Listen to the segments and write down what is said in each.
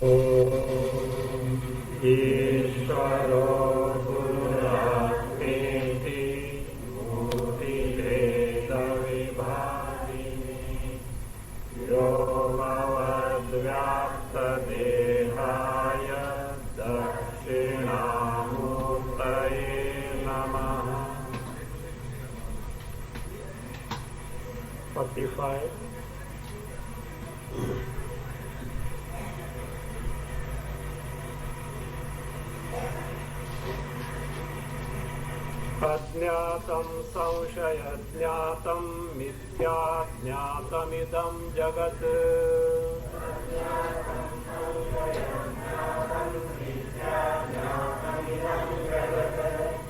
Om Ishvaro Gururaspeti Murti Veda Vibhavini Yomavad Dehaya Dakshinamurtaye Namaha. 45. Ajñātam samshayajñātam mityājñātamidam jagat.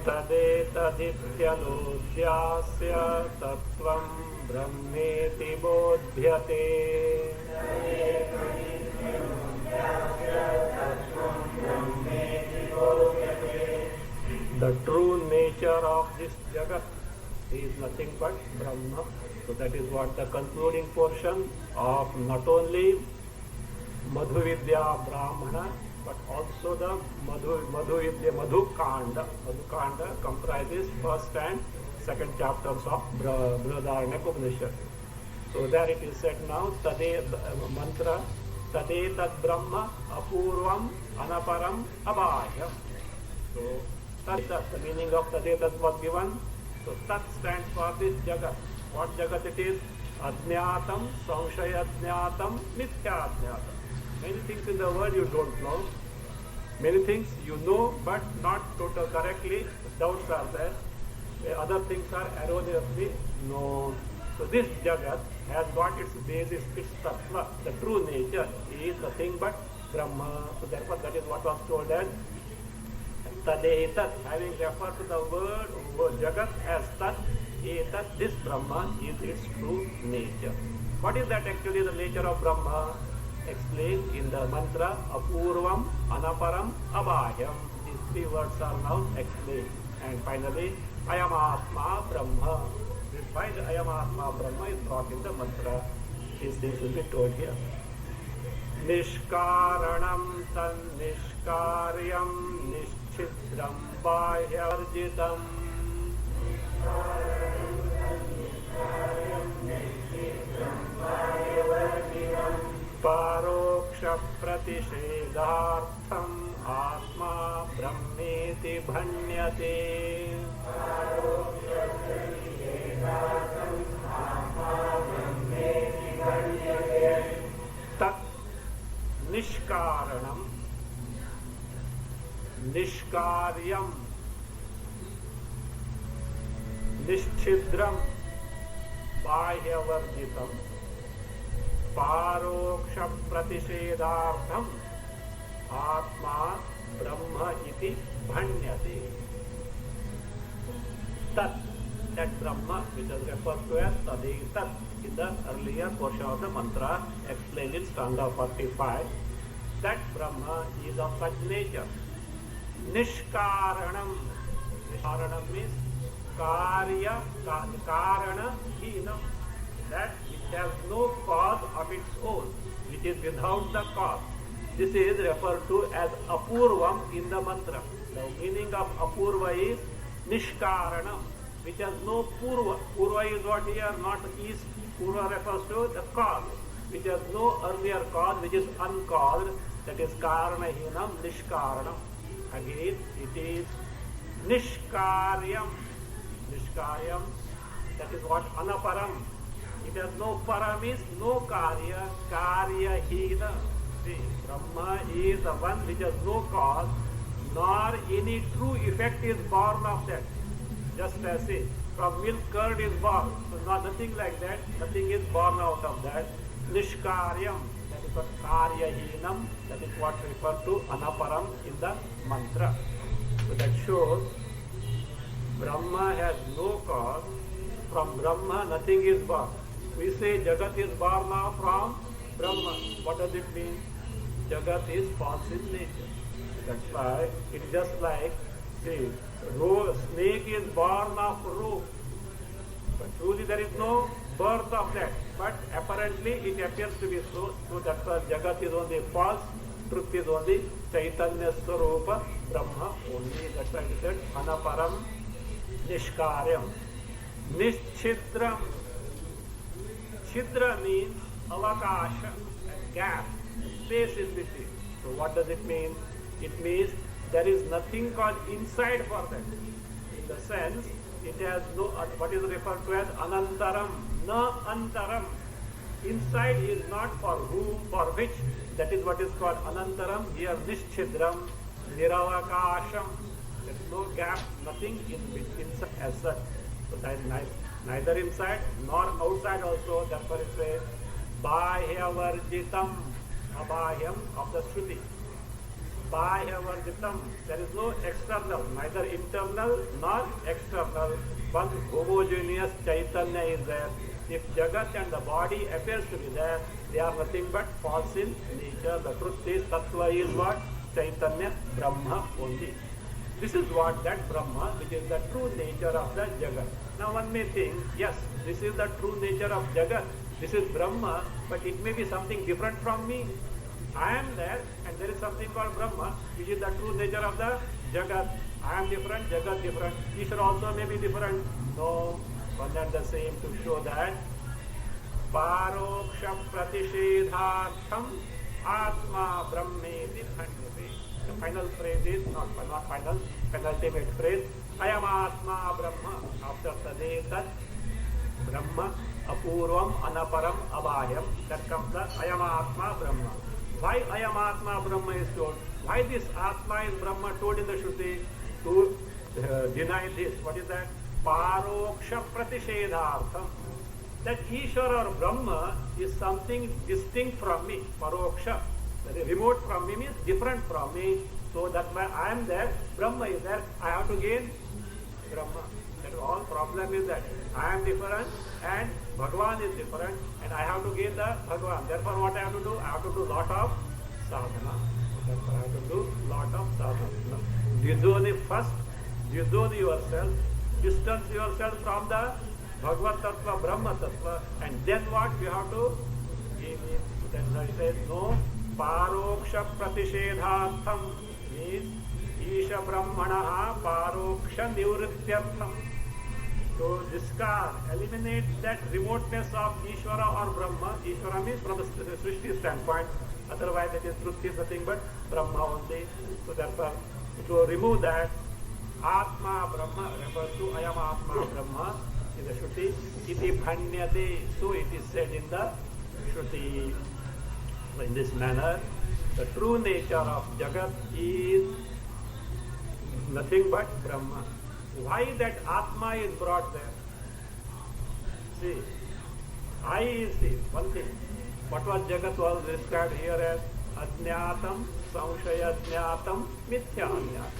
Tadetadityalodhyasya tattvam brahmeti bodhyate. The true nature of this Jagat is nothing but Brahma. So that is what the concluding portion of not only Madhu Vidya Brahmana but also the Madhu Vidya Madhu Kanda. Madhu Kanda comprises first and second chapters of Brihadaranyaka Upanishad. So there it is said now, mantra, Tadetat Brahma Apurvam Anaparam Abhayam. So Tat, the meaning of Tadetat was given. So Tat stands for this Jagat. What Jagat it is? Ajñātam, Samshayajñātam, Mityajñātam. Many things in the world you don't know. Many things you know but not totally correctly. Doubts are there. Other things are erroneously known. So this Jagat has got its basis, its tattva, the true nature is nothing but Brahma. So therefore that is what was told as Tadetat, having referred to the word Jagat as Tat, Etat, this Brahma is its true nature. What is that actually the nature of Brahma? Explained in the mantra Apurvam, Anaparam, Abhayam. These three words are now explained. And finally, Ayamatma Brahma. Why the Ayamatma Brahma is brought in the mantra? These things will be told here. Nishkaranam tan nishkaryam nishchidram bahyarjitam. Paroksha pratishedartham atma brahmeti bhanyate. Tat nishkaranam nishkaryam nishchidram bahyavarjitam paroksha pratishedartham atma brahma iti bhanyate. Tat, that Brahma which is referred to as Tadetat in the earlier portion of the mantra explained in stanza 45. That Brahma is of such nature. Nishkaranam. Nishkaranam means Karya, Karana Hinam. That it has no cause of its own, which is without the cause. This is referred to as Apurvam in the mantra. The meaning of Apurva is Nishkaranam, which has no Purva. Purva is what here, not East. Purva refers to the cause, which has no earlier cause, which is uncaused. That is Karanahinam, Nishkaranam. Again, it is Nishkaryam. Nishkaryam, that is what Anaparam. It has no para means no Karya, Karyahina. See, Brahma is the one which has no cause, nor any true effect is born of that. Just as say, from milk curd is born. So nothing like that, nothing is born out of that. Nishkaryam, that is what Karyahinam, that is what referred to Anaparam in the mantra. So that shows Brahma has no cause. From Brahma nothing is born. We say Jagat is born now from Brahma. What does it mean? Jagat is false in nature. That's why it's just like, see, snake is born of rope. But truly there is no birth of that. But apparently it appears to be so. So that's why Jagat is only false truth is only Chaitanya Swarupa Brahma only. That's why he said Anaparam Nishkaryam. Nischidram. Chidra means avakasha, a gap, space in between. So what does it mean? It means there is nothing called inside for that. In the sense, it has no, what is referred to as anantaram, na antaram. Inside is not for whom, for which. That is what is called anantaram. Here nischidram, niravakasham. There is no gap, nothing in between as such. So that is nice. Neither inside nor outside also. Therefore it says Bahyavarjitam, abhahyam of the Shruti. Bahyavarjitam. There is no external, neither internal nor external. One homogeneous Chaitanya is there. If Jagat and the body appears to be there, they are nothing but false in nature. The truth is, Tattva is what? Chaitanya, Brahma only. This is what that Brahma, which is the true nature of the Jagat. Now one may think, yes, this is the true nature of Jagat, this is Brahma, but it may be something different from me. I am there and there is something called Brahma, which is the true nature of the Jagat. I am different, Jagat different. Ishvara also may be different. No, one and the same, to show that Paroksha Pratishedhartham Atma Brahmeti Bhanyate. The final phrase is, not final, penultimate phrase, Ayam Atma Brahma. After Tadetat Brahma Apurvam Anaparam Abhayam, that comes the Ayam Atma Brahma. Why Ayam Atma Brahma is told? Why this Atma is Brahma told in the Shruti? To deny this. What is that? Paroksha Pratishedhartham. That Ishvara or Brahma is something distinct from me. Paroksha. That remote from me means different from me. So that's why I am there, Brahma is there, I have to gain Brahma. That all problem is that I am different and Bhagavan is different and I have to gain the Bhagavan. Therefore what I have to do? I have to do lot of sadhana. Therefore I have to do lot of sadhana. Dizoni first, dizoni yourself, distance yourself from the Bhagavad Tattva, Brahma Tattva, and then what you have to gain it. That's why he says no. Paroksha Pratishedhartham means Isha Brahmanaha Paroksha Nivrityartham. To discard, eliminate that remoteness of Ishvara or Brahma. Ishvara means from the Srishti standpoint. Otherwise it is truth is nothing but Brahma only. So therefore, to remove that, Atma Brahma refers to Ayam Atma Brahma in the Shruti. Iti Bhanyate. So it is said in the Shruti. In this manner, the true nature of Jagat is nothing but Brahma. Why that Atma is brought there? See, I is the one thing. What was Jagat was described here as Ajñātam, Samshayajñātam, Mithya-Ajñātam.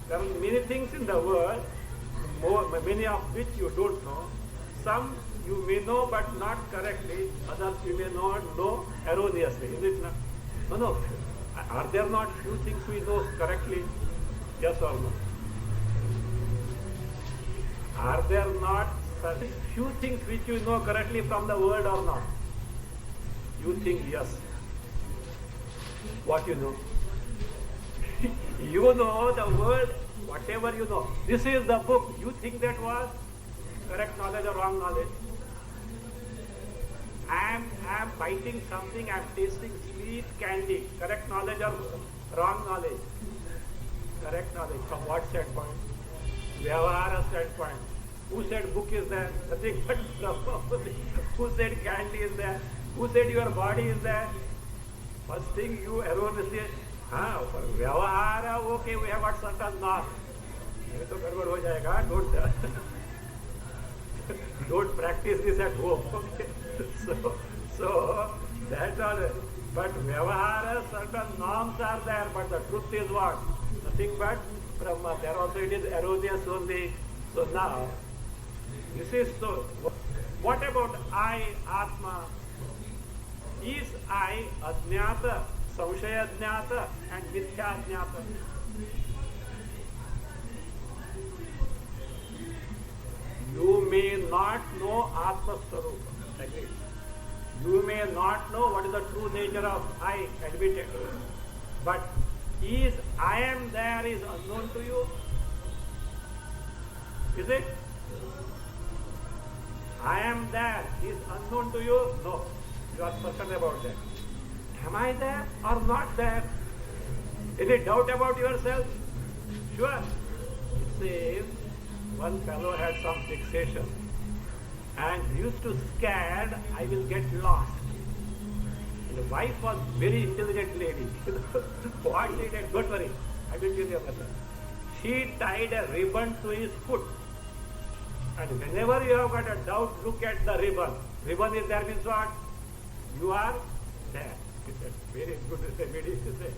There are many things in the world, many of which you don't know. Some you may know but not correctly, others you may not know erroneously, is it not? No, no. Are there not few things we know correctly? Yes or no? Are there not few things which you know correctly from the world or not? You think yes. What you know? You know the world, whatever you know. This is the book. You think that was correct knowledge or wrong knowledge? I am biting something, I am tasting sweet candy. Correct knowledge or wrong knowledge? Correct knowledge. From what standpoint? Vyavahara standpoint. Who said book is there? Nothing but Brahma. Who said candy is there? Who said your body is there? First thing you erroneously, for Vyavahara, okay, we have got certain norms. ये तो गड़बड़ हो जाएगा. Don't practice this at home. Okay? So that's all. But Vyavahara, certain norms are there, but the truth is what? Nothing but Brahma. There also it is erroneous only. So now, this is so. What about I, Atma? Is I Ajñāta, Samshayajñāta and Mithya-Ajñāta? You may not know Atma Swarupa. You may not know what is the true nature of I, admitted. But is I am there is unknown to you? Is it? I am there is unknown to you? No. You are certain about that. Am I there or not there? Any doubt about yourself? Sure. It says one fellow had some fixation and used to scared I will get lost. And the wife was very intelligent lady. What she did, don't worry, I will tell you a method. She tied a ribbon to his foot. And whenever you have got a doubt, look at the ribbon. Ribbon is there means what? You are there. It's a very good remedy to say.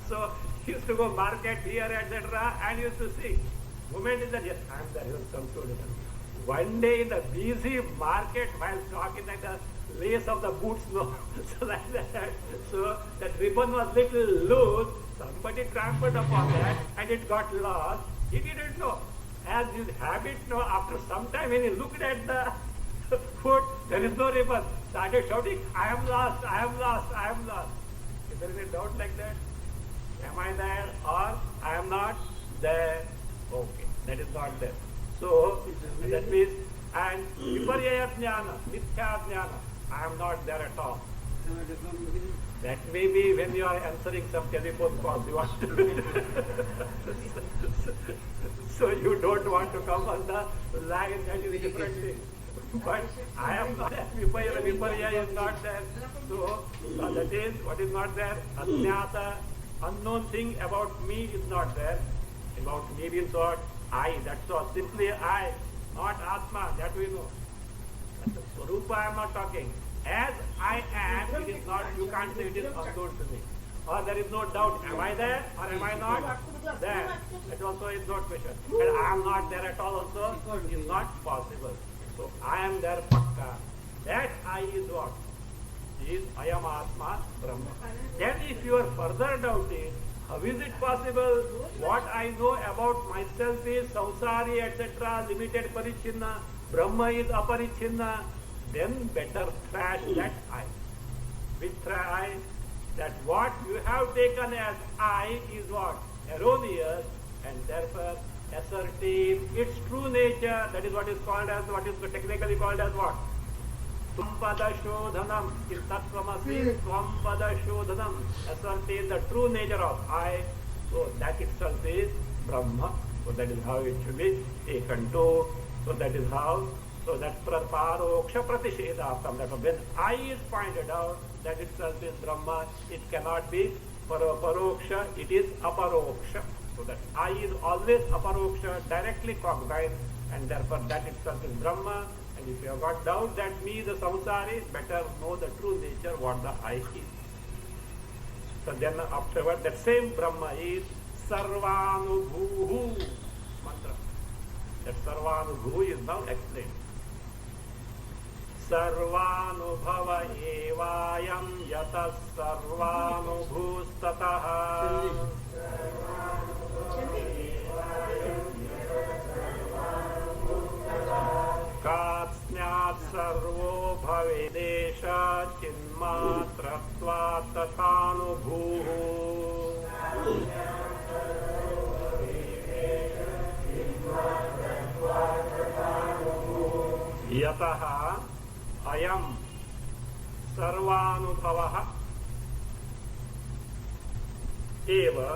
So he used to go market here, etc. and used to see. Moment is that, yes, I am there, he will come to it. One day in the busy market, while talking like the lace of the boots, no. So like that. So that ribbon was little loose. Somebody trampled upon that and it got lost. He didn't know. As his habit, no, after some time when he looked at the foot, there is no ribbon. Started shouting, I am lost, I am lost, I am lost. Is there any doubt like that? Am I there or I am not there? Okay, that is not there. So, that means, and viparyaya jnana, mithya jnana, I am not there at all. That may be when you are answering some telephone calls, you want to. So you don't want to come on the line, that is a different thing. But I am not there. Viparya is not there. So that is what is not there. Ajnata, unknown thing about me is not there. About me means what? I, that's all. Simply I, not Atma, that we know. That's the Swarupa I am not talking. As I am, it is not, you can't say it is unknown to me. Or there is no doubt, am I there or am I not there? That also is not question. And I am not there at all also is not possible. So I am there pakka. That I is what? Is I am Atma Brahma. Then if you are further doubting, how is it possible? What I know about myself is samsari, etc., limited parichinna, Brahma is aparichinna, then better thrash that I. Which I? That what you have taken as I is what? Erroneous, and therefore ascertain its true nature. That is what is called as, what is technically called as what? Sampada Shodhanam. In Tattvamasi, Sampada Shodhanam. Ascertain the true nature of I. So that itself is Brahma. So that is how it should be taken to. So that is how. So that paroksha pratishedhastam. That when I is pointed out, that itself is Brahma. It cannot be paroksha. It is aparoksha. So that I is always aparoksha, directly cognized, and therefore that itself is Brahma. And if you have got doubt that me, the samsari, better know the true nature, what the I is. So then afterward, that same Brahma is Sarvanubhuhu mantra. That Sarvanubhuhu is now explained. Sarvanubhava evayam yatas sarvanubhustataha. Katsnyat sarvo bhavedesha chinmatratva tatanubhuhu. Yataha ayam sarvanubhavaha eva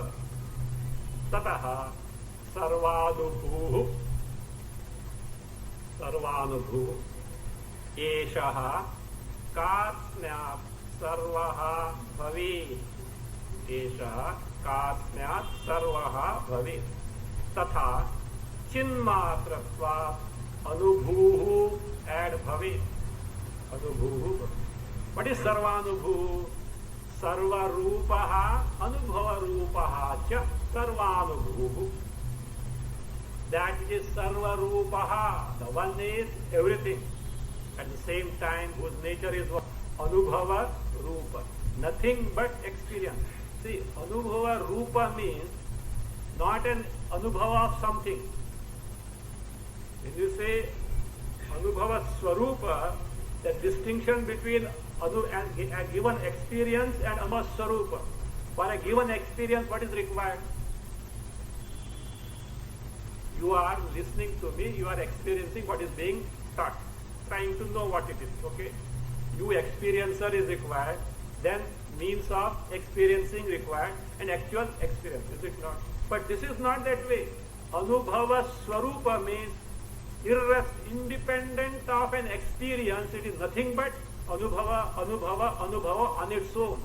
tataha sarvanubhuhu. Sarvanubhu eshaha kasnyat sarvaha bhavi. Eshaha kasnyat sarvaha bhavi. Tatha chinmatratva anubhuhu add bhavi. Anubhuhu. What is sarvanubhu? Sarva rupaha anubhava rupaha cha sarvanubhuhu. That is Sarva Rupaha. The one is everything. At the same time, whose nature is what? Anubhava Rupa. Nothing but experience. See, Anubhava Rupa means not an Anubhava of something. When you say Anubhava Swarupa, the distinction between a given experience and Anubhava Swarupa. For a given experience, what is required? You are listening to me, you are experiencing what is being taught, trying to know what it is, okay? You experiencer is required, then means of experiencing required, and actual experience, is it not? But this is not that way. Anubhava Swarupa means independent of an experience, it is nothing but Anubhava on its own.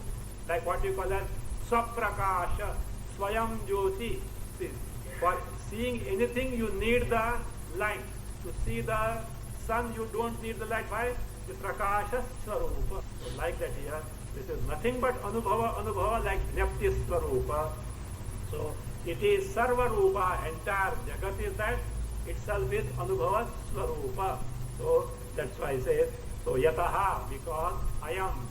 Like what you call as Prakasha, Swayam Jyoti. See, for seeing anything you need the light. To see the sun you don't need the light. Why? The Prakasha Swarupa. So like that here, this is nothing but Anubhava like Jnapti Swarupa. So it is Sarva Rupa, entire Jagat is that itself is Anubhava Swarupa. So that's why I say, so Yataha, because I am.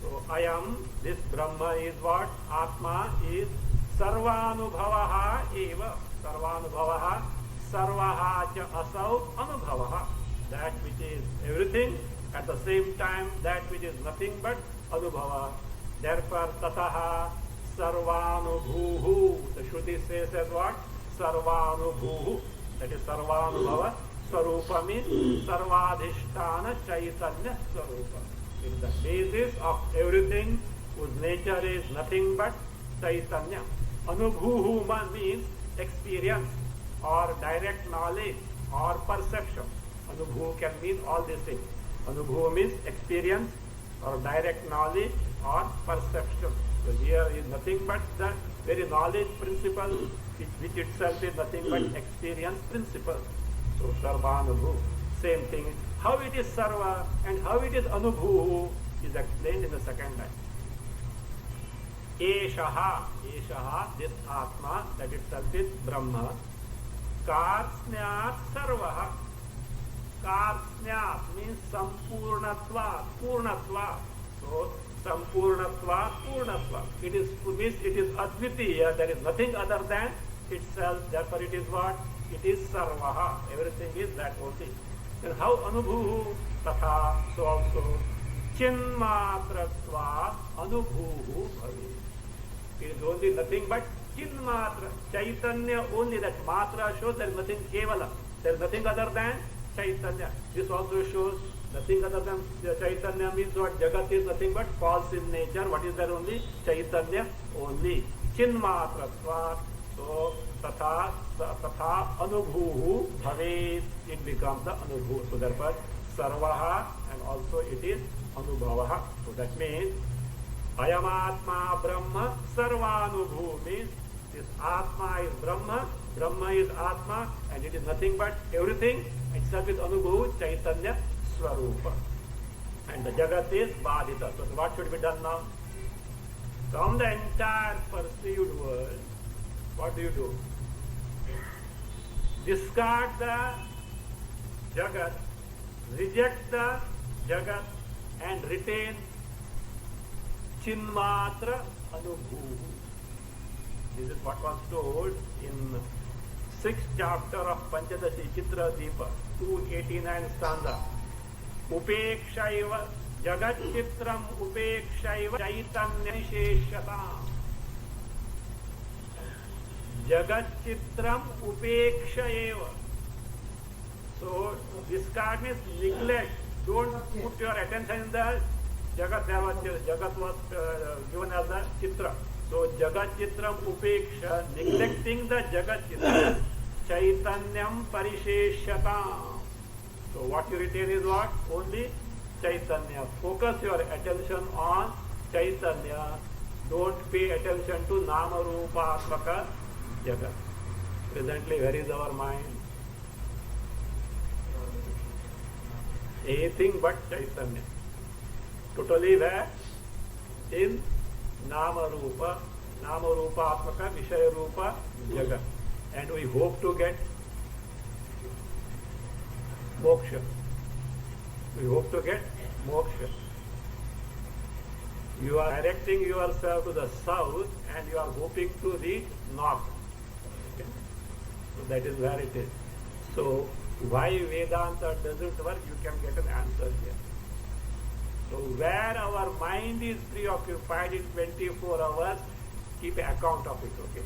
So I am, this Brahma is what? Atma is Sarvanubhavaha eva. Sarvanubhavaha, Sarvaha cha asau anubhavaha. That which is everything, at the same time that which is nothing but Anubhava. Therefore, Tataha Sarvanubhuhu. The Shruti says as what? Sarvanubhuhu. That is Sarvanubhava. Swarupa means Sarvadhishtana Chaitanya Swarupa. It is the basis of everything whose nature is nothing but Chaitanya. Anubhuhu means experience or direct knowledge or perception. Anubhu can mean all these things. Anubhu means experience or direct knowledge or perception. So here is nothing but the very knowledge principle, which itself is nothing but experience principle. So Sarva Anubhu, same thing. How it is Sarva and how it is Anubhu is explained in the second line. Eshaha, this Atma, that itself is Brahma. Karsnyat Sarvaha. Karsnyat means Sampurnatva, Purnatva. So Sampurnatva, Purnatva. It means it is Advitiya, there is nothing other than itself, therefore it is what? It is Sarvaha. Everything is that only. Then how Anubhuhu? Tatha, so also Chinmatratva Anubhuhu bhavi. It is only nothing but Chinmatra. Chaitanya only, that Matra shows there is nothing Kevala. There is nothing other than Chaitanya. This also shows nothing other than Chaitanya means what? Jagat is nothing but false in nature. What is there only? Chaitanya only. Chinmatratva. So Tatha Anubhuhu bhavet, it becomes the Anubhu. So therefore Sarvaha and also it is Anubhavaha. So that means Ayamatma Brahma Sarvanubhu means this Atma is Brahma, Brahma is Atma, and it is nothing but everything except with Anubhu, Chaitanya Swarupa. And the Jagat is Badhita. So what should be done now? From the entire perceived world, what do? Discard the Jagat, reject the Jagat, and retain Chinmatra Anubhu. This is what was told in 6th chapter of Panchadashi Chitra Deepa, 289 stanza. Upekshaiva Jagat Chitram Upekshaiva Chaitanya Nisheshatam. Jagat Chitram Upekshaeva. So discard means neglect. Don't put your attention in the Jagat. Jagat was given as a Chitra. So Jagat Chitram Upeksha, neglecting the Jagat Chitra. Chaitanyam Parisheshatam. So what you retain is what? Only Chaitanya. Focus your attention on Chaitanya. Don't pay attention to Nama Rupa Atmaka Jagat. Presently, where is our mind? Anything but Chaitanya. Totally where? In Nama Rupa Atmaka Vishaya Rupa Jagat. And we hope to get moksha. We hope to get moksha. You are directing yourself to the south and you are hoping to reach north. Okay. So that is where it is. So why Vedanta doesn't work, you can get an answer here. So where our mind is preoccupied in 24 hours, keep an account of it, okay?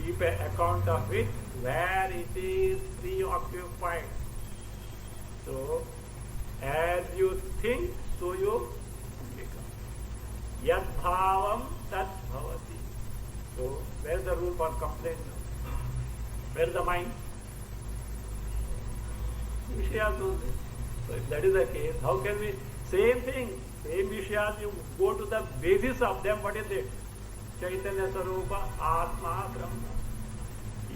Keep an account of it where it is preoccupied. So as you think, so you become. Yad bhavam tat bhavati. So where is the rule for complaint now? Where is the mind? Vishayas only. So if that is the case, how can we, same thing, same Vishayas, you go to the basis of them, what is it? Chaitanya Sarupa Atma Brahma.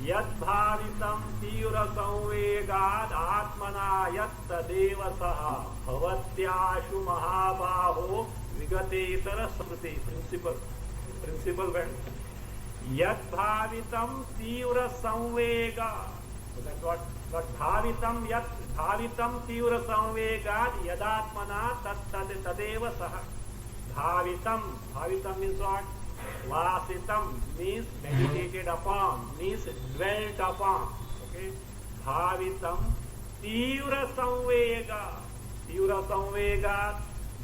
Yad bhavitam tivra samvegad atmana yat tadeva saha bhavatyashu mahabaho vigatetara smriti. Principle word. Yad bhavitam tivra samvegad. So that's what bhavitam yat bhavitam tivra samvegad yadatmana tat tadeva saha. Bhavitam means what? Vasitam means meditated upon, means dwelt upon. Okay? Bhavitam tivra samvega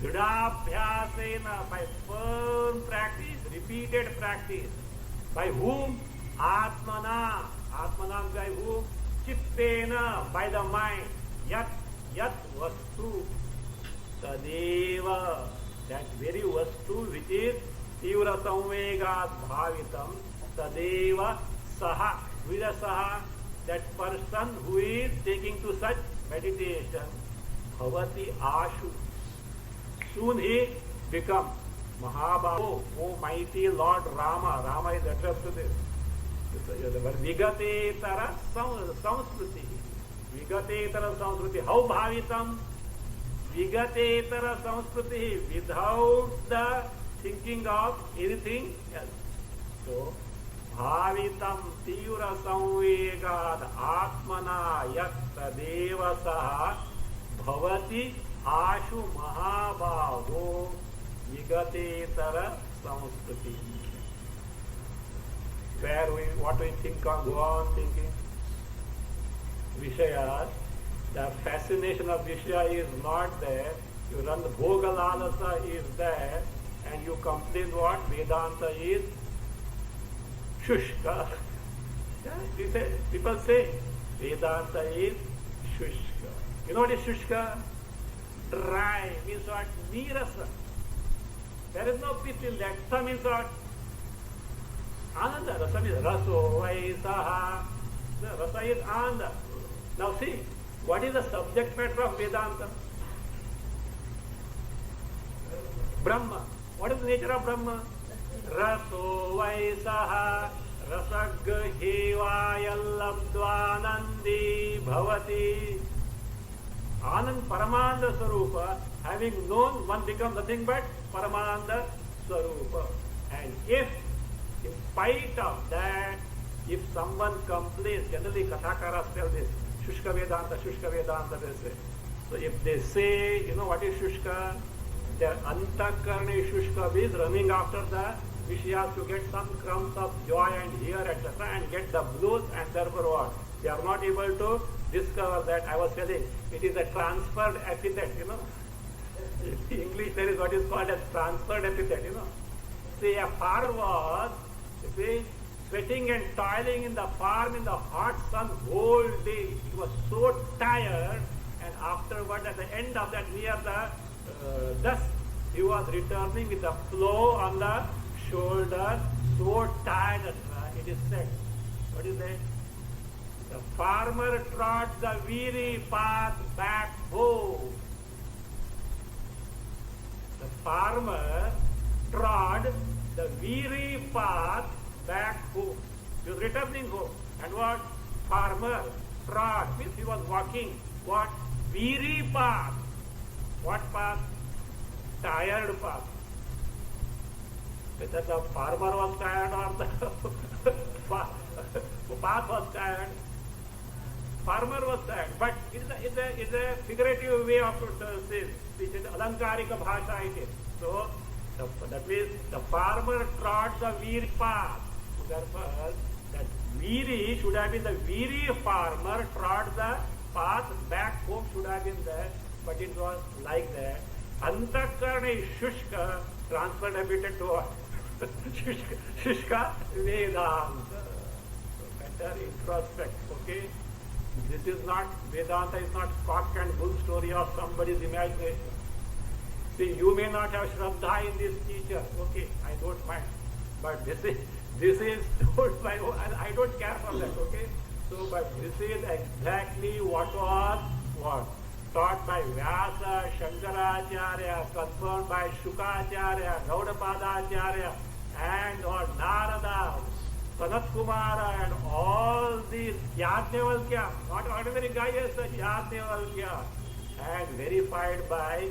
dridabhyasena, by firm practice, repeated practice. By whom? Atmana. Atmana by whom? Chittena, by the mind. Yat vastu. Tadeva, that very vastu which is Tivra samvegad bhavitam tadeva saha. Who is a saha? That person who is taking to such meditation. Bhavati ashu. Soon he becomes Mahabaho, O mighty Lord Rama. Rama is addressed to this. Vigatetara samskriti. Vigatetara samskriti. How bhavitam? Vigatetara samskriti. Without the thinking of anything else. So, bhavitam tivra samvegad atmana yat tadeva saha bhavati ashu mahabaho vigatetara samskriti. What we think on, go on thinking. Vishayas, the fascination of Vishaya is not there. You run the Bhogalalasa is there. And you complain what? Vedanta is shushka. Yeah, people say Vedanta is shushka. You know what is shushka? Dry means what? Nirasa. There is no peace in that. Sa means what? Ananda. Rasa means raso vaisaha. The rasa is ananda. Now see, what is the subject matter of Vedanta? Brahma. What is the nature of Brahma? Raso vaisaha rasagahevayallabdvanandi bhavati. Anand Paramanda Sarupa, having known, one becomes nothing but Paramanda Sarupa. And if, in spite of that, if someone complains, generally Kathakaras tell this, Shushka Vedanta, they say. So if they say, you know what is Shushka? Their antakarne shushka is running after the Vishayas to get some crumbs of joy and here, etc., and get the blues, and therefore what? They are not able to discover that. I was telling, it is a transferred epithet, you know. In English there is what is called as transferred epithet, you know. See, a farmer was, you see, sweating and toiling in the farm in the hot sun whole day. He was so tired, and afterward, at the end of that, near the thus he was returning with a flow on the shoulder, so tired, it is said. What is that? The farmer trod the weary path back home. The farmer trod the weary path back home. He was returning home. And what? Farmer trod means he was walking. What? Weary path. What path? Tired path. Whether the farmer was tired or the path was tired. Farmer was tired. But it's a figurative way of saying. It is alankarika bhasha it is. So that means the farmer trod the weary path. So therefore, that weary should have been the weary farmer trod the path back home should have been there. But it was like that. Antakarana is Shushka, transferred a bit to what? Shushka Vedanta. So better introspect, okay? This is not, Vedanta is not cock and bull story of somebody's imagination. See, you may not have Shraddha in this teacher, okay, I don't mind. But this is told by, and I don't care for that, okay? So, but this is exactly what was taught by Vyasa, Shankaracharya, confirmed by Shukacharya, Gaudapadacharya, and or Narada, Sanat Kumara, and all these Yajnavalkya, not ordinary guy as a Yajnavalkya, and verified by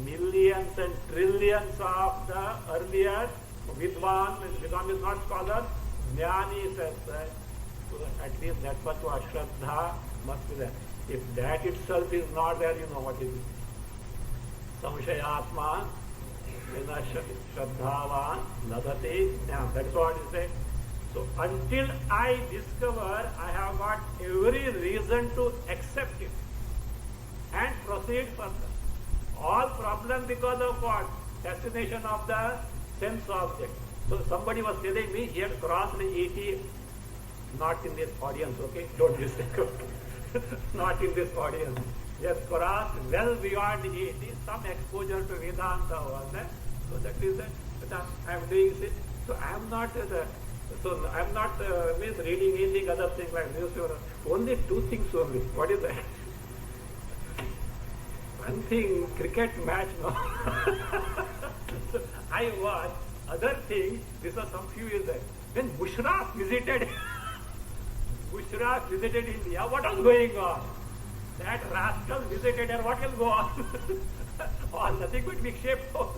millions and trillions of the earlier Vidwan is not scholar, Jnani says that. So at least that much was Shraddha must be there. If that itself is not there, you know what is it? Samshayatma, Shraddhavan, Nadati, yeah, that's what it says. So until I discover, I have got every reason to accept it and proceed further. All problem because of what? Fascination of the sense object. So somebody was telling me he had crossed 80, not in this audience, okay? Don't mistake. Not in this audience. He has crossed well beyond 80, some exposure to Vedanta was there. So that is that. But I am doing this. So I am not means reading anything other things like newspaper. Only two things only. What is that? One thing, cricket match, no. So I watched. Other thing, this was some few years back. When Musharraf visited India, what was going on? That rascal visited and what will go on? All nothing but Vikshepa.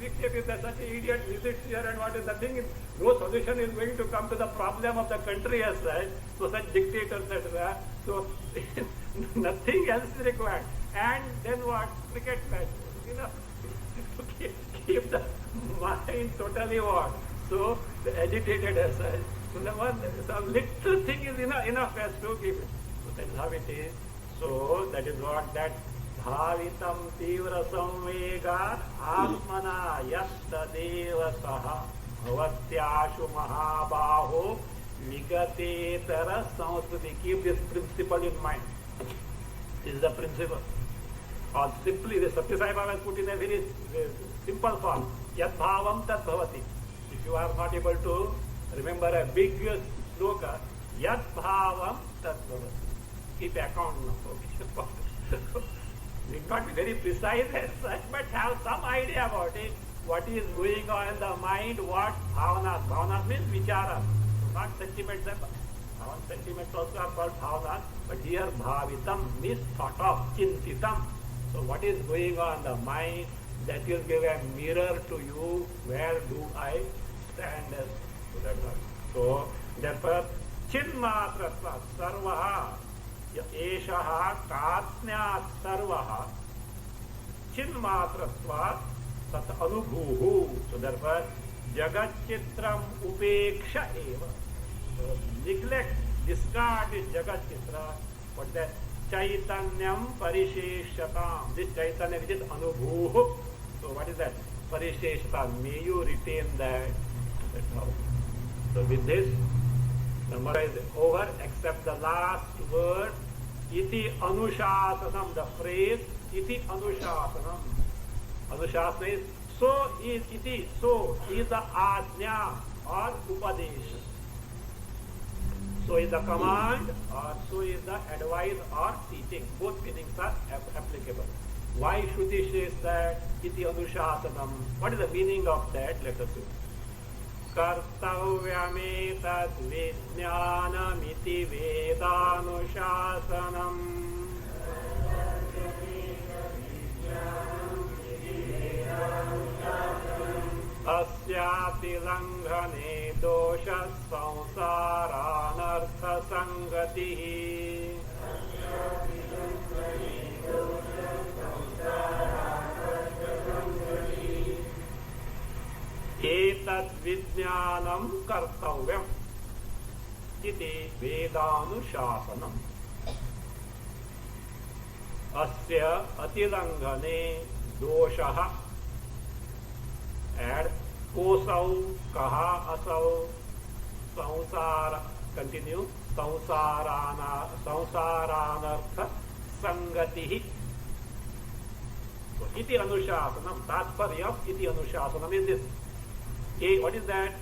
Vikshepa is that such an idiot visits here and what is the thing? No solution is going to come to the problem of the country as such. So such dictators, etc. So nothing else is required. And then what? Cricket match. You know, to keep the mind totally what? So agitated as such. So the one, some little thing is enough as to keep it. So that is how it is. So that is what that bhavitam tivra samvega atmana yastadeva saha bhavatyashu mahabaho vigatetara samskriti. Keep this principle in mind. This is the principle. Or simply, the Satya Sai Baba has put in a very simple form. Yad bhavam tad bhavati. If you are not able to remember a big sloka, yad bhavam tad bhavati. Keep account now. Okay. Need not be very precise as such, but have some idea about it. What is going on in the mind, what bhavanas. Bhavanas means vicharas, not sentiments. Sentiments also are called bhavanas, but here bhavitam means thought of, chintitam. So what is going on in the mind, that will give a mirror to you, where do I stand as. So therefore, chinmatratva sarvaha eshaha katnyat sarvaha chinmatratva tat anubhuhu. So therefore, jagat chitram upeksha eva. So neglect, discard this jagat chitra. What that? Chaitanyam parisheshatam. This chaitanya which is anubhuhu. So what is that? Parisheshatam. May you retain that. That's how. So with this, the Mara is over except the last word. Iti anushasanam. The phrase iti anushasanam. Anushasana is so is iti. So is the ajna or upadesha. So is the command or so is the advice or teaching. Both meanings are applicable. Why Shruti says that iti anushasanam? What is the meaning of that? Let us see. Kartavyametad vijnanamiti vedanushāsanam. Asyati langhane dosha samsāranartha sangatihi. Etat vijnanam kartavyam iti vedanushāsanam. Asya atilanghane doshaha. Add kosau, kaha, asau, samsara. Continue. Samsaranartha sangatihi. So, iti anushasanam. Tatparyam iti anushasanam is this. What is that?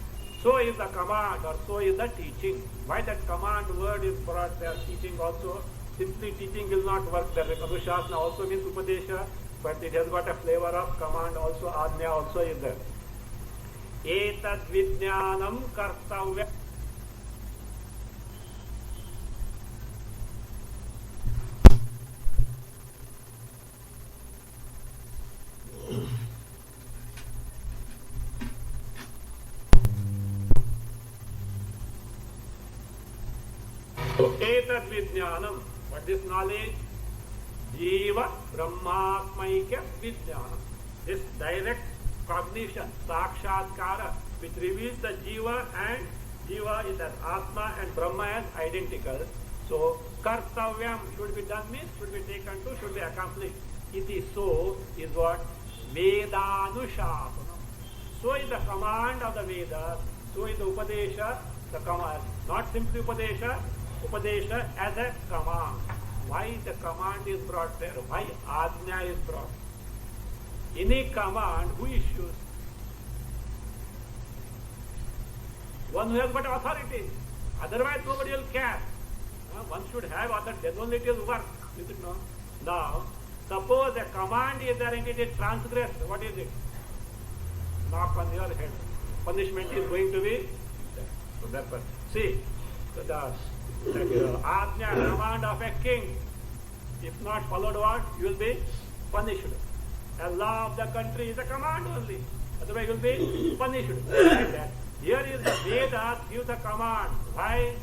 So is the command or so is the teaching. Why that command word is brought there? Teaching also. Simply teaching will not work there. Anushasana also means upadesha, but it has got a flavor of command also. Ajna also is there. Etat vijnanam kartavya. Etat vijnanam. What is knowledge? Jiva Brahmatmaikya Vijnanam. This direct cognition, sakshatkara, which reveals the Jiva and Jiva is as Atma and Brahma as identical. So, kartavyam should be done means should be taken to, should be accomplished. Iti so is what? Vedanushasanam. So is the command of the Vedas, so is the Upadesha, the command. Not simply Upadesha, Upadesha as a command. Why the command is brought there? Why Ajna is brought? Any command, who issues? One who has got authority. Otherwise nobody will care. One should have authority, then only it will work. Is it not? Now, suppose a command is there and it is transgressed. What is it? Knock on your head. Punishment is going to be there. So therefore, see, so the Ajna, command of a king, if not followed what? You will be punished. A law of the country is a command only. Otherwise you will be punished. Here is the Vedas gives a command. Why?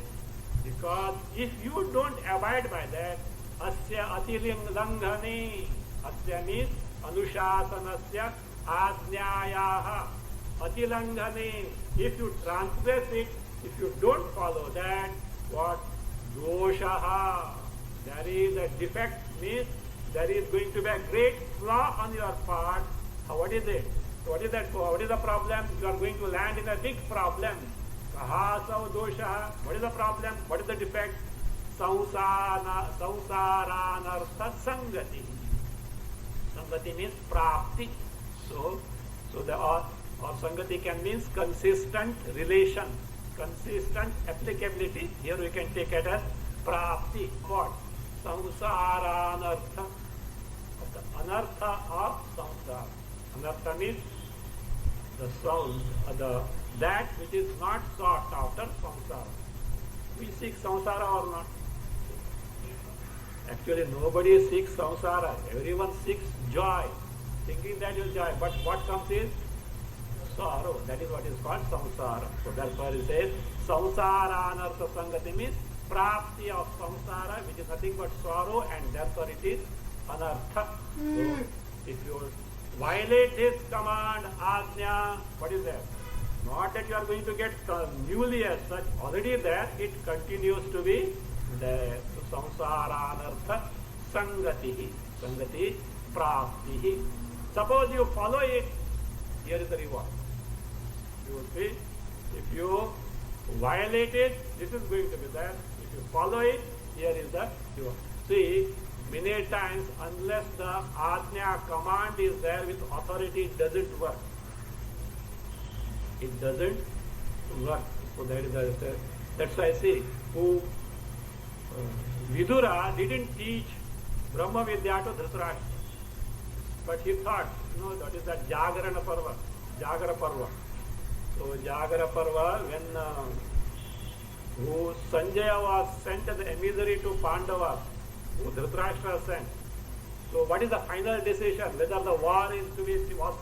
Because if you don't abide by that, asya atilinghane, asya means anushasanasya ajnayaha, atilanghane. If you transgress it, if you don't follow that, what? Doshaha. There is a defect, means there is going to be a great flaw on your part. What is it? What is that for? What is the problem? You are going to land in a big problem. Kahasav doshaha. What is the problem? What is the defect? Samsaranartha sangati. Sangati means prapti. So the or sangati can means consistent relation, consistent applicability. Here we can take it as prapti. What? Samsaranartha. The anartha of samsara. Anartha means the sound, that which is not sought after samsara. We seek samsara or not? Actually, nobody seeks samsara. Everyone seeks joy, thinking that is joy. But what comes is sorrow. That is what is called samsara. So therefore it says samsara anartha sangati means prapti of samsara, which is nothing but sorrow, and therefore it is anartha. So if you violate this command, ajna, what is that? Not that you are going to get newly as such, already there, it continues to be there. So, samsara anartha sangatihi, sangati praptihi. Suppose you follow it, here is the reward. You will see, if you violate it, this is going to be there. If you follow it, here is the reward. See, many times, unless the ajna command is there with authority, it doesn't work. It doesn't work. So that is that's why I say, who Vidura didn't teach Brahma Vidya to Dhritarashtra, but he thought, that is that Jagarana Parva, Jagara Parva. So Jagara Parva, when who Sanjaya was sent as the emissary to Pandavas, who Dhritarashtra sent. So what is the final decision? Whether the war is to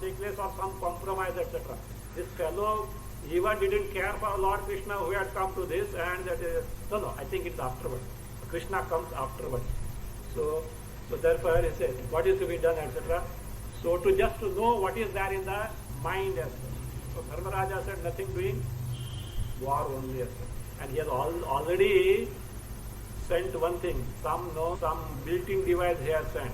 take place or some compromise, etc. This fellow even didn't care for Lord Krishna who had come to this, and that is, no, I think it's afterwards. Krishna comes afterwards. So therefore he says, what is to be done, etc. So to just to know what is there in the mind as well. So Dharmaraja said, nothing doing, war only as well. And he has already sent one thing, some built-in device he has sent.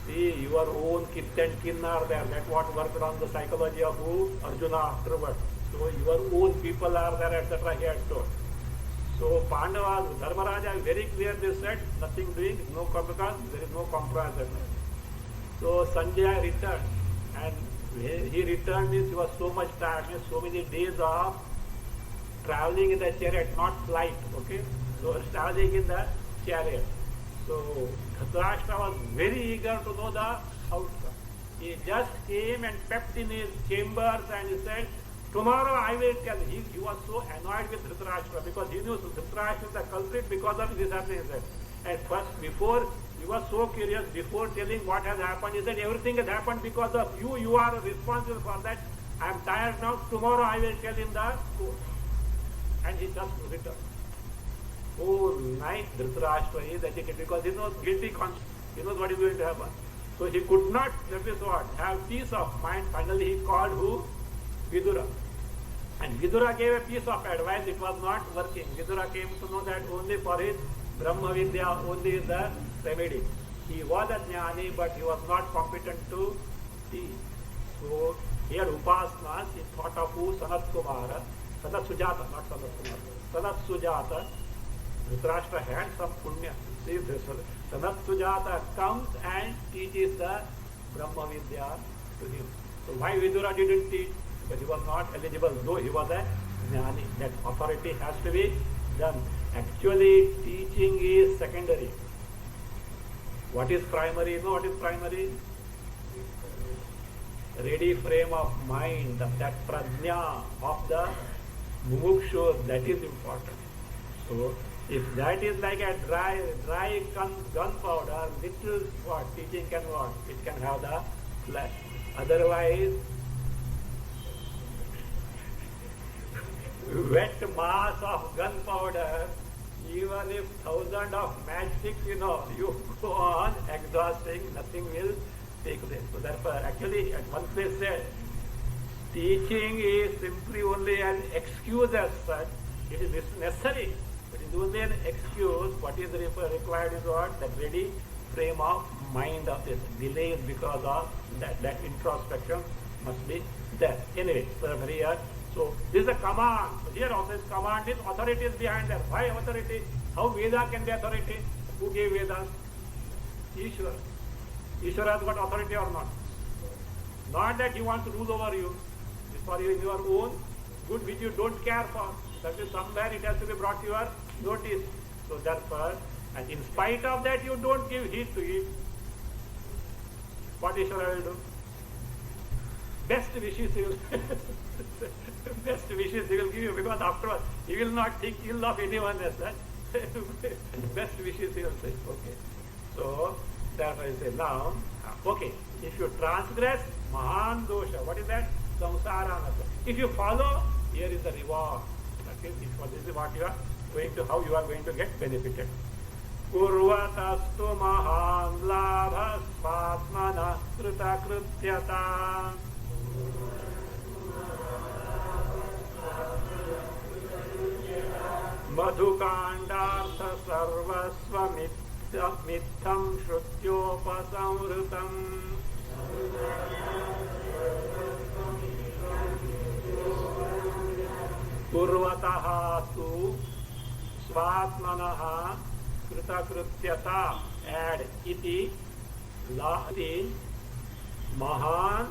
See, your own kith and kin are there. That's what worked on the psychology of who? Arjuna afterwards. So your own people are there, etc. He had told. So Pandavas, Dharmaraja, very clear they said, nothing doing, no because there is no compromise. So Sanjay returned, and he returned means he was so much tired, means so many days of traveling in the chariot, not flight, okay? So traveling in the chariot. So Dhritarashtra was very eager to know the outcome. He just came and pepped in his chambers and he said, tomorrow I will tell. He was so annoyed with Dhritarashtra because he knew Dhritarashtra is the culprit because of this happening. And first, before, he was so curious, before telling what has happened, he said, everything has happened because of you. You are responsible for that. I am tired now. Tomorrow I will tell in the court. And he just returned. Oh, nice Dhritarashtra is educated because he knows guilty conscience. He knows what is going to happen. So he could not, that is what, have peace of mind. Finally he called who? Vidura. And Vidura gave a piece of advice. It was not working. Vidura came to know that only for his Brahma Vidya, only is the remedy. He was a jnani, but he was not competent to teach. So here Upasnas, he thought of who? Sanat Kumara. Sanat Sujata, not Sanat Kumara. Sanat Sujata. Dhritarashtra had some punya. See this. Sanat Sujata comes and teaches the Brahma Vidya to him. So why Vidura didn't teach? Because he was not eligible, though he was a jnani. That authority has to be done. Actually, teaching is secondary. What is primary? You know what is primary? Ready frame of mind, that prajna of the mumukshu, that is important. So, if that is like a dry gunpowder, little what teaching can what? It can have the flesh. Otherwise, wet mass of gunpowder, even if thousands of matchsticks, you go on exhausting, nothing will take place. So therefore, actually, at one place said, teaching is simply only an excuse as such. It is necessary, but it is only an excuse. What is required is what? That ready frame of mind of this. Delay is because of that introspection must be there. Anyway, here. So this is a command. So here also is command is authority is behind there. Why authority? How Veda can be authority? Who gave Vedas? Ishvara. Ishvara has got authority or not? Not that he wants to rule over you. It's for your own good which you don't care for. That is somewhere it has to be brought to your notice. So therefore, and in spite of that you don't give heed to it. What Ishvara will do? Best wishes he will best wishes he will give you, because afterwards he will not think ill of anyone else. Best wishes he will say. Okay. So therefore I say now, okay, if you transgress, mahan dosha, what is that? Samsaranasa. If you follow, here is the reward. Okay, this is what you are going to, how you are going to get benefited. Kurvatastu mahan labhas patmana krita krityata. Madhukandartha sarvasva mitham shrutyopasamrutam. Kurvataha tu svatmanaha kritakrutyata. Add iti lahati mahan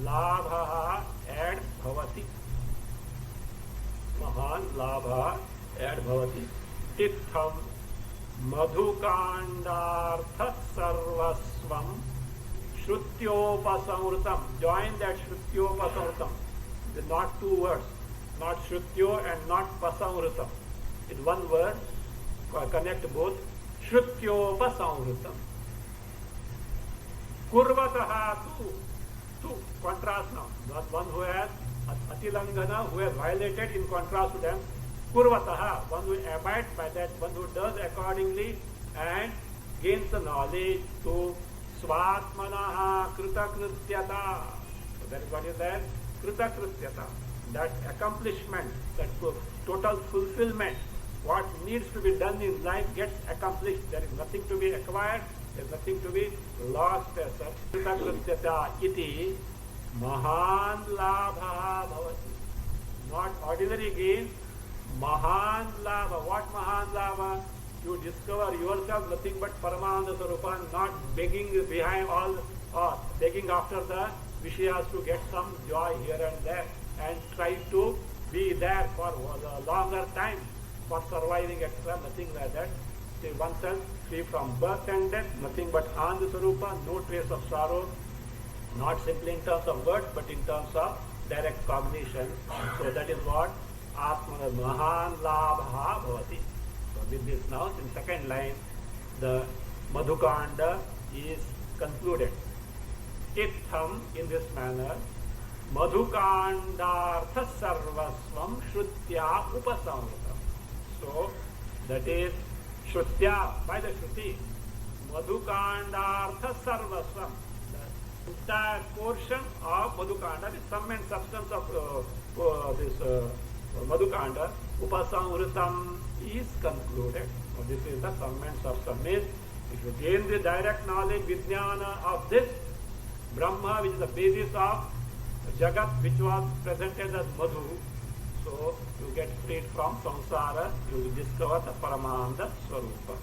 labhaha. Add bhavati. Mahan labha. Add bhavati. Titham madhukandartha sarvasvam shrutyopasamrutam. Join that shrutyopasamrutam. Not two words. Not shrutyo and not pasamrutam. It's one word. Connect both. Shrutyopasamrutam. Kurvataha tu. Contrast now. Not one who has atilangana, who has violated, in contrast to them. Kurvataha, one who abides by that, one who does accordingly and gains the knowledge. To svatmanaha kritakrityata. So that is what is there? Kritakrityata. That accomplishment, that total fulfillment, what needs to be done in life gets accomplished. There is nothing to be acquired, There is nothing to be lost as such. Kritaकृत्यता iti mahan labha bhavati. Not ordinary gain, mahan labha. What mahan labha? You discover yourself nothing but Paramananda Sarupa, not begging behind all, or begging after the Vishayas to get some joy here and there, and try to be there for a longer time for surviving, etc. Nothing like that. See oneself free from birth and death, nothing but Ananda Sarupa, no trace of sorrow, not simply in terms of words, but in terms of direct cognition. So that is what Atmana Mahan Labha Bhavati. So with this now, in second line, the Madhukanda is concluded. Itham, in this manner, Madhukandartha Sarvasvam Shrutya Upasamritam. So that is Shrutya, by the Shruti, Madhukandartha Sarvasvam. The entire portion of Madhukanda, the sum and substance of this Madhukanda, Upasamritam, is concluded. So this is the sum and substance. Means if you gain the direct knowledge, Vijnana of this Brahma, which is the basis of Jagat, which was presented as Madhu, so you get freed from samsara, you will discover the Paramananda Swarupa.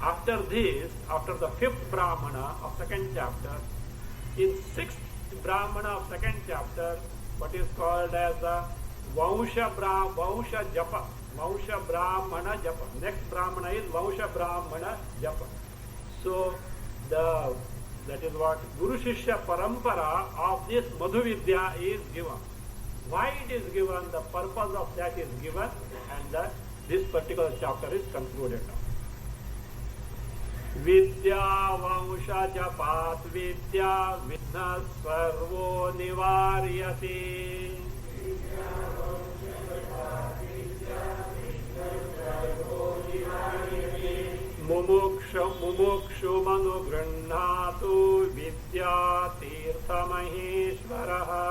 After this, after the fifth Brahmana of second chapter, in sixth Brahmana of second chapter, what is called as the Vausha Japa. Vausha Brahmana Japa. Next Brahmana is Vausha Brahmana Japa. So that is what Guru Shishya Parampara of this Madhu Vidya is given. Why it is given, the purpose of that is given, and this particular chapter is concluded now. Vidya Vausha Japat Vidya Vidna Sarvo Nivaryati. Mumukshu manu grannatu vidya tirtha maheshwaraha.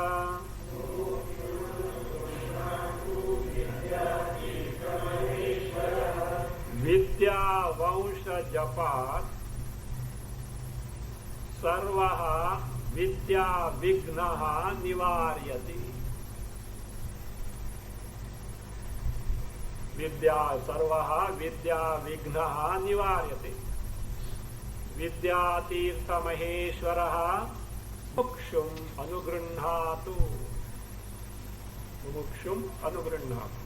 Vidya vausha japat sarvaha vidya vignaha nivaryati. Vidya sarvaha vidya vignaha nivaryati. Vidya tirtha maheshwaraha mukshum anugrunnhatu. Mukshum anugrunnhatu.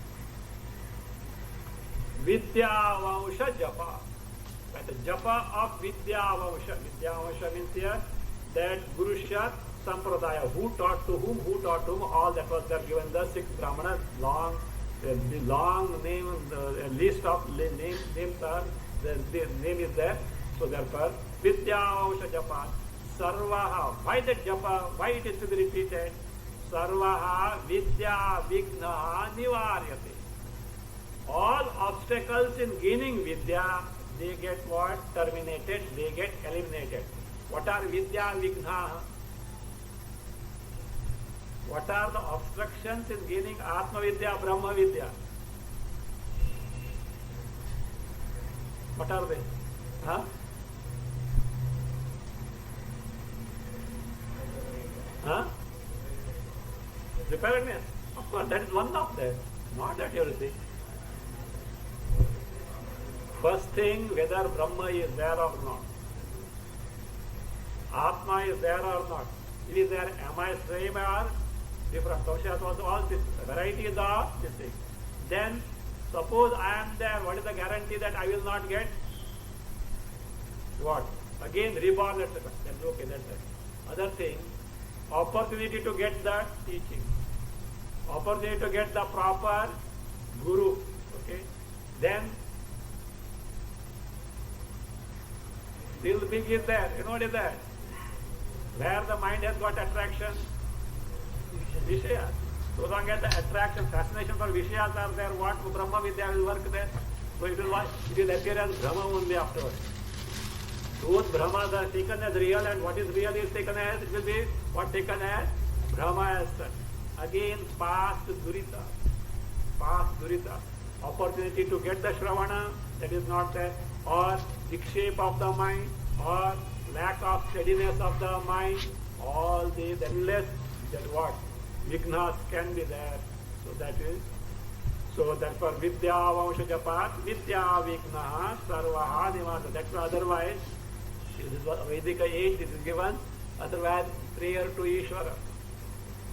Vidya vausha japa. But the japa of vidya vausha. Vidya vausha means here that Gurusha Sampradaya, who taught to whom, all that was there given the six Brahmanas, the long name, the list of names are, the name is there. So therefore, Vidya Vausha Japa, Sarvaha. Why that Japa? Why it is to be repeated? Sarvaha Vidya Vignaha Nivaryate. All obstacles in gaining Vidya, they get what? Terminated, they get eliminated. What are Vidya Vignaha? What are the obstructions in gaining Atma Vidya, Brahma Vidya? What are they? Huh? Huh? Preparedness. Of course, that is one of them. Not that everything. First thing, whether Brahma is there or not. Atma is there or not. It is there. Am I same or different? Taushat was all this varieties of this thing. Then, suppose I am there, what is the guarantee that I will not get? What? Again, reborn, etc. That's okay, that's it. Other thing, opportunity to get the teaching. Opportunity to get the proper guru. Okay? Then, still big is there. You know what is that? Where the mind has got attraction? Vishayas. So long as the attraction, fascination for Vishayas are there, what Brahma Vidya will work there? So it will appear as Brahma only afterwards. Those Brahmas are taken as real, and what is real is taken as, it will be what taken as Brahma as such. Again, past Durita. Opportunity to get the Shravana, that is not there. or vikshepa of the mind, or lack of steadiness of the mind, all these endless, that what? Vignas can be there. So that is, so therefore Vidya Vansha Japat, Vidya Vignaha, Sarvaha Nivasa. That's why otherwise, this is what Vedic age, this is given, otherwise prayer to Ishvara.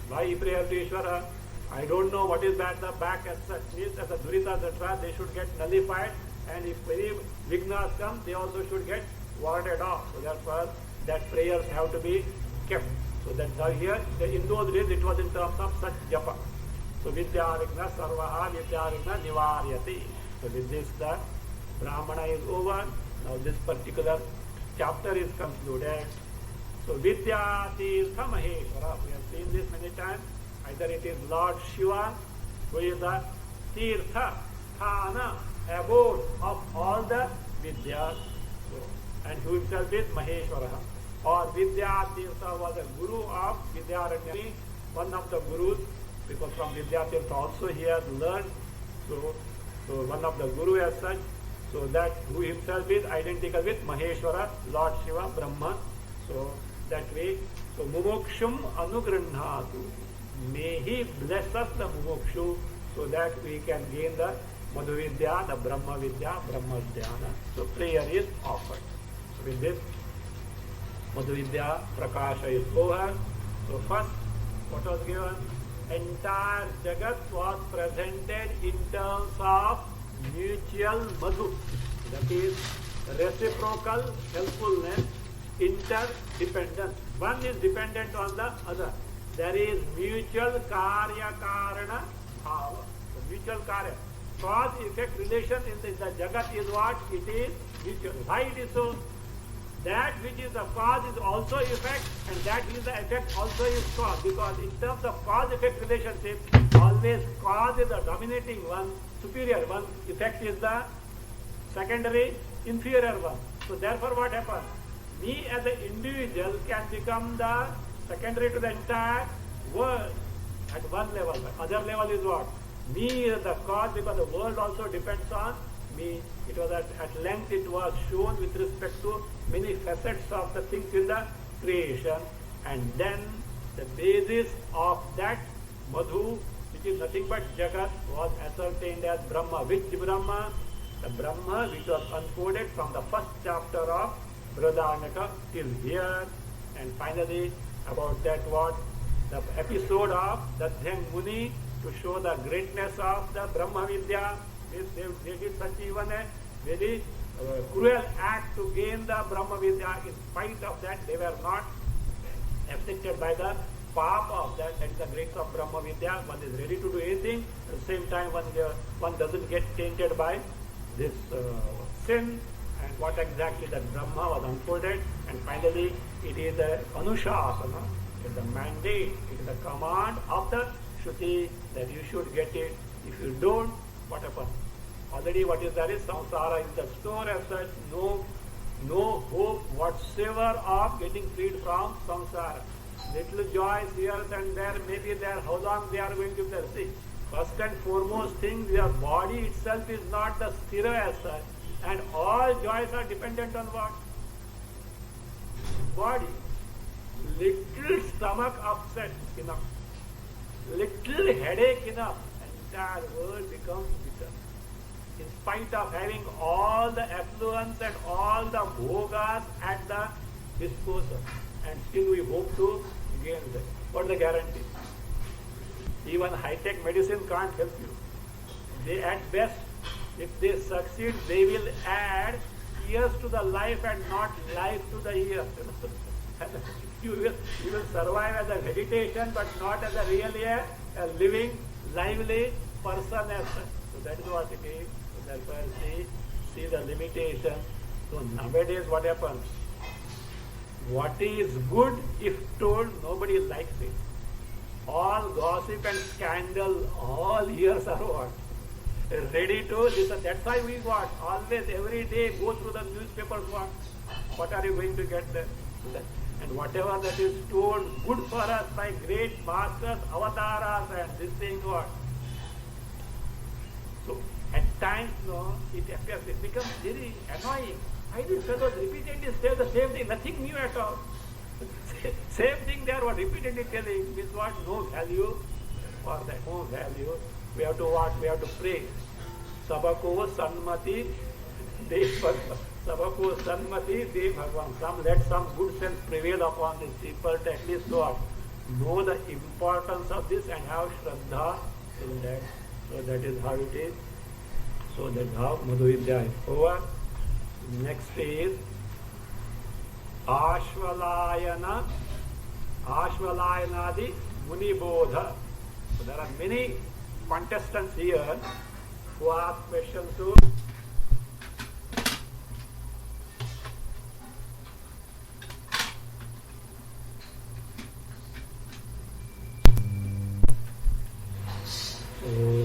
Why prayer to Ishvara? I don't know what is at the back as such. Means as a Durita, etc., they should get nullified, and if very Vignas come, they also should get warded off. So therefore, that prayers have to be kept. So that's how here, in those days, it was in terms of such japa. So Vidya Vigna Sarvaha Vidya Vigna Nivaryati. So with this, the Brahmana is over. Now this particular chapter is concluded. So Vidya Tirtha Maheshwara. We have seen this many times. Either it is Lord Shiva, who is the Tirtha, Thana, abode of all the Vidyas. So, and who himself is Maheshwara. Or Vidya Tirtha was a guru of Vidyaranyani, one of the gurus, because from Vidya Tirtha also he has learned. So one of the guru as such. So that who himself is identical with Maheshwara, Lord Shiva, Brahma. So that way, so Mumokshum Anugranhatu. May he bless us the Mumukshu, so that we can gain the Madhu Vidya, the Brahma Vidya, Brahma Dhyana. So prayer is offered. So with this, Madhu Vidya Prakasha is over. So first, what was given? Entire Jagat was presented in terms of mutual Madhu. That is reciprocal helpfulness, interdependence. One is dependent on the other. There is mutual karya karana bhava. The mutual karya. Cause effect relation in the Jagat is what? It is mutual. Why it is so? That which is the cause is also effect, and that is the effect also is cause. Because in terms of cause-effect relationship, always cause is the dominating one, superior one, effect is the secondary, inferior one. So therefore what happens? Me as an individual can become the secondary to the entire world at one level. But other level is what? Me is the cause, because the world also depends on me. It was at length it was shown with respect to many facets of the things in the creation, and then the basis of that Madhu, which is nothing but Jagat, was ascertained as Brahma. Which Brahma? The Brahma which was unfolded from the first chapter of Brihadaranyaka till here, and finally about that what? The episode of Dadhyang Muni to show the greatness of the Brahma Vidya. They did such even a very cruel act to gain the Brahma Vidya. In spite of that, they were not afflicted by the papa of that. That is the grace of Brahma Vidya. One is ready to do anything. At the same time, one doesn't get tainted by this sin. And what exactly that Brahma was unfolded. And finally, it is the Anushasana. It is the mandate. It is the command of the Shruti that you should get it. If you don't, what happens? Already what is there is samsara is the store as such, no hope whatsoever of getting freed from samsara. Little joys here and there, maybe there, how long they are going to be sick. First and foremost thing, your body itself is not the sthira as such, and all joys are dependent on what? Body. Little stomach upset enough, little headache enough, entire world becomes bitter. In spite of having all the affluence and all the bhogas at the disposal, and still we hope to gain them. What is the guarantee? Even high-tech medicine can't help you. They at best, if they succeed, they will add years to the life and not life to the years. You will survive as a vegetation, but not as a really a living, lively person as such. So that is what it is. So therefore see the limitation. So nowadays what happens? What is good, if told, nobody likes it. All gossip and scandal, all ears are what? Ready to listen. That's why we what? Always, every day, go through the newspapers. What are you going to get there? And whatever that is told good for us by great masters, avataras, and this thing what? So at times no, it appears, it becomes very annoying. Why these fellows repeatedly say the same thing, nothing new at all. Same thing they are repeatedly telling, with what no value for that, no value. We have to what? We have to pray. Sabako Sanmati De Bhagwan. Sabako Sanmati De Bhagwan. Let some good sense prevail upon these people to at least what? Know the importance of this and have Shraddha in that. So that is how it is. So that's how Madhu Vidya is over. Next is Ashvalayana, Ashvalayanadi Munibodha. So there are many contestants here who ask questions to so